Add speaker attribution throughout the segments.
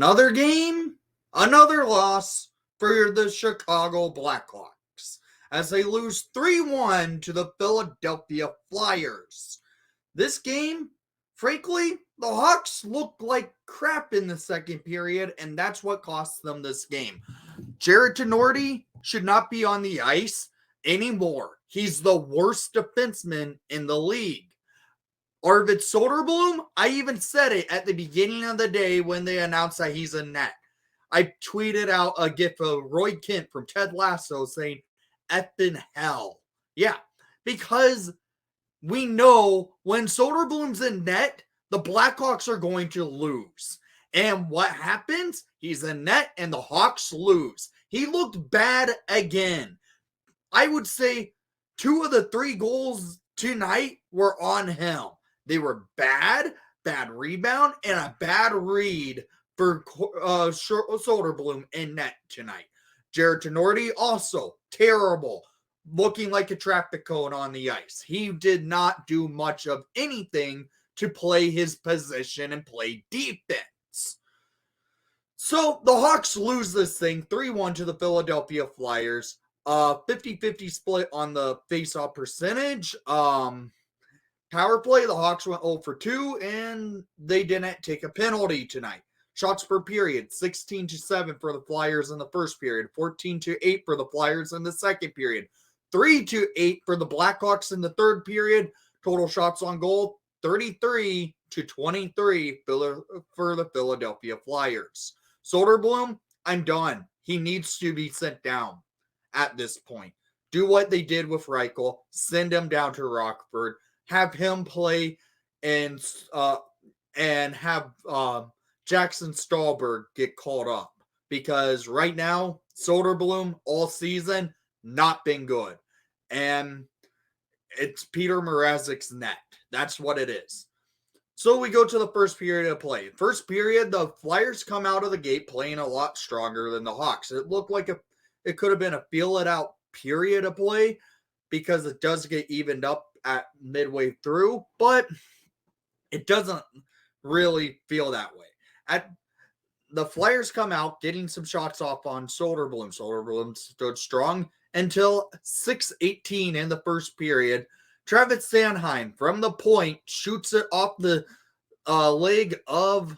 Speaker 1: another game, another loss for the Chicago Blackhawks as they lose 3-1 to the Philadelphia Flyers. This game, frankly, the Hawks looked like crap in the second period, and that's what cost them this game. Jarred Tinordi should not be on the ice anymore. He's the worst defenseman in the league. Arvid Soderblom, I even said it at the beginning of the day when they announced that he's a net. I tweeted out a gif of Roy Kent from Ted Lasso saying, effing hell. Yeah, because we know when Soderblom's in net, the Blackhawks are going to lose. And what happens? He's in net and the Hawks lose. He looked bad again. I would say 2 of the 3 goals tonight were on him. They were bad rebound, and a bad read for Soderblom in net tonight. Jarred Tinordi also terrible, looking like a traffic cone on the ice. He did not do much of anything to play his position and play defense. So the Hawks lose this thing 3-1 to the Philadelphia Flyers. 50-50 split on the face-off percentage. Power play, the Hawks went 0 for 2, and they didn't take a penalty tonight. Shots per period, 16-7 for the Flyers in the first period, 14-8 for the Flyers in the second period, 3-8 for the Blackhawks in the third period. Total shots on goal, 33-23 for the Philadelphia Flyers. Soderblom, I'm done. He needs to be sent down at this point. Do what they did with Reichel. Send him down to Rockford. Have him play and have Jackson Stahlberg get called up. Because right now, Soderblom all season, not been good. And it's Peter Mrazek's net. That's what it is. So we go to the first period of play. First period, the Flyers come out of the gate playing a lot stronger than the Hawks. It looked like it could have been a feel-it-out period of play because it does get evened up at midway through, but it doesn't really feel that way. The Flyers come out getting some shots off on Soderblom. Soderblom stood strong until 6:18 in the first period. Travis Sanheim from the point shoots it off the leg of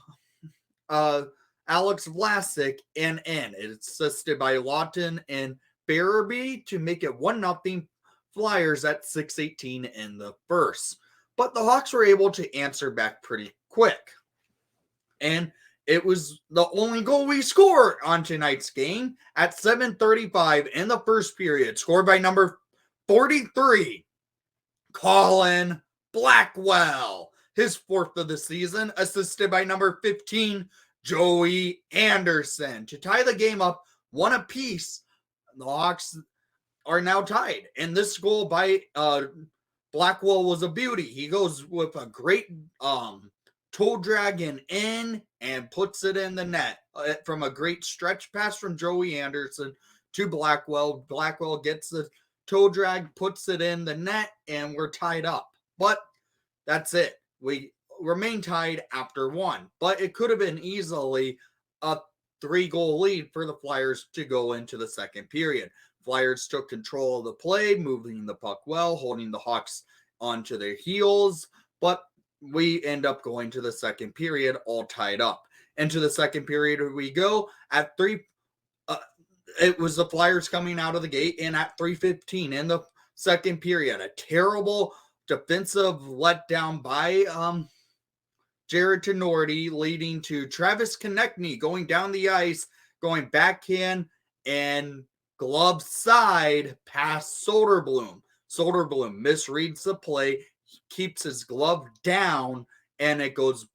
Speaker 1: Alex Vlasic and in. It's assisted by Lawton and Farabee to make it 1-0 Flyers at 6:18 in the first. But the Hawks were able to answer back pretty quick. And it was the only goal we scored on tonight's game at 7:35 in the first period, scored by number 43, Colin Blackwell. His 4th of the season, assisted by number 15, Joey Anderson. To tie the game up 1 apiece, the Hawks are now tied. And this goal by Blackwell was a beauty. He goes with a great toe drag in and puts it in the net from a great stretch pass from Joey Anderson to Blackwell. Blackwell gets the toe drag, puts it in the net, and we're tied up. But that's it. We remain tied after 1. But it could have been easily a 3-goal lead for the Flyers to go into the second period. Flyers took control of the play, moving the puck well, holding the Hawks onto their heels, but we end up going to the second period all tied up. Into the second period we go at 3. It was the Flyers coming out of the gate, and at 3:15 in the second period, a terrible defensive letdown by Jarred Tinordi, leading to Travis Konechny going down the ice, going backhand and glove side past Soderblom. Soderblom misreads the play, keeps his glove down, and it goes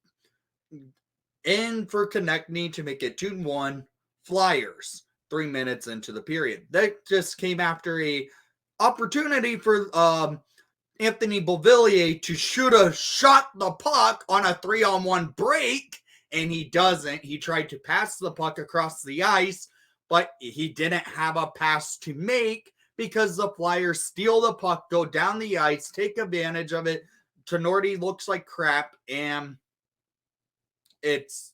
Speaker 1: in for Konechny to make it 2-1 Flyers 3 minutes into the period. That just came after a opportunity for Anthony Beauvillier to shot the puck on a 3-on-1 break, and he doesn't. He tried to pass the puck across the ice, but he didn't have a pass to make because the Flyers steal the puck, go down the ice, take advantage of it. Tinordi looks like crap, and that's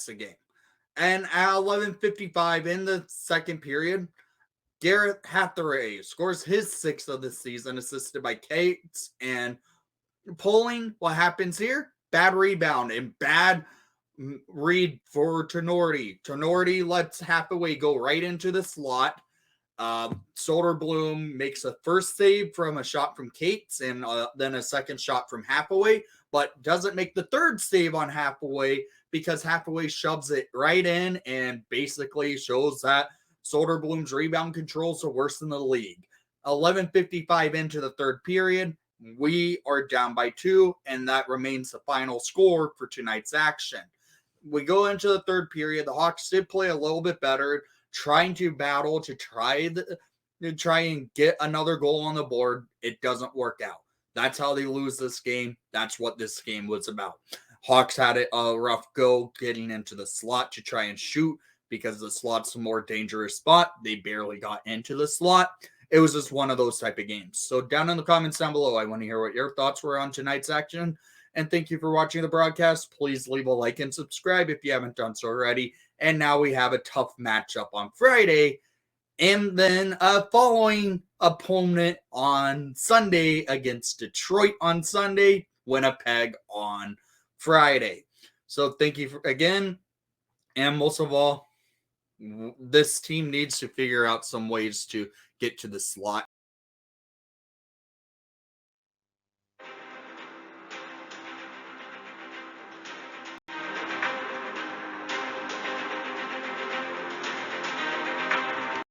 Speaker 1: the game. And at 11:55 in the second period, Garrett Hathaway scores his sixth of the season, assisted by Cates. And pulling, what happens here? Bad rebound and bad read for Tenorti. Tenorti lets Hathaway go right into the slot. Soderblunder makes a first save from a shot from Cates and then a second shot from Hathaway, but doesn't make the third save on Hathaway because Hathaway shoves it right in and basically shows that Soderblum's rebound controls are worse than the league. 11:55 into the third period, we are down by 2, and that remains the final score for tonight's action. We go into the third period. The Hawks did play a little bit better, trying to battle to try and get another goal on the board. It doesn't work out. That's how they lose this game. That's what this game was about. Hawks had a rough go getting into the slot to try and shoot because the slot's a more dangerous spot. They barely got into the slot. It was just one of those type of games. So down in the comments down below, I want to hear what your thoughts were on tonight's action. And thank you for watching the broadcast. Please leave a like and subscribe if you haven't done so already. And now we have a tough matchup on Friday. And then a following opponent on Sunday against Detroit on Sunday, Winnipeg on Friday. So thank you again. And most of all, this team needs to figure out some ways to get to the slot.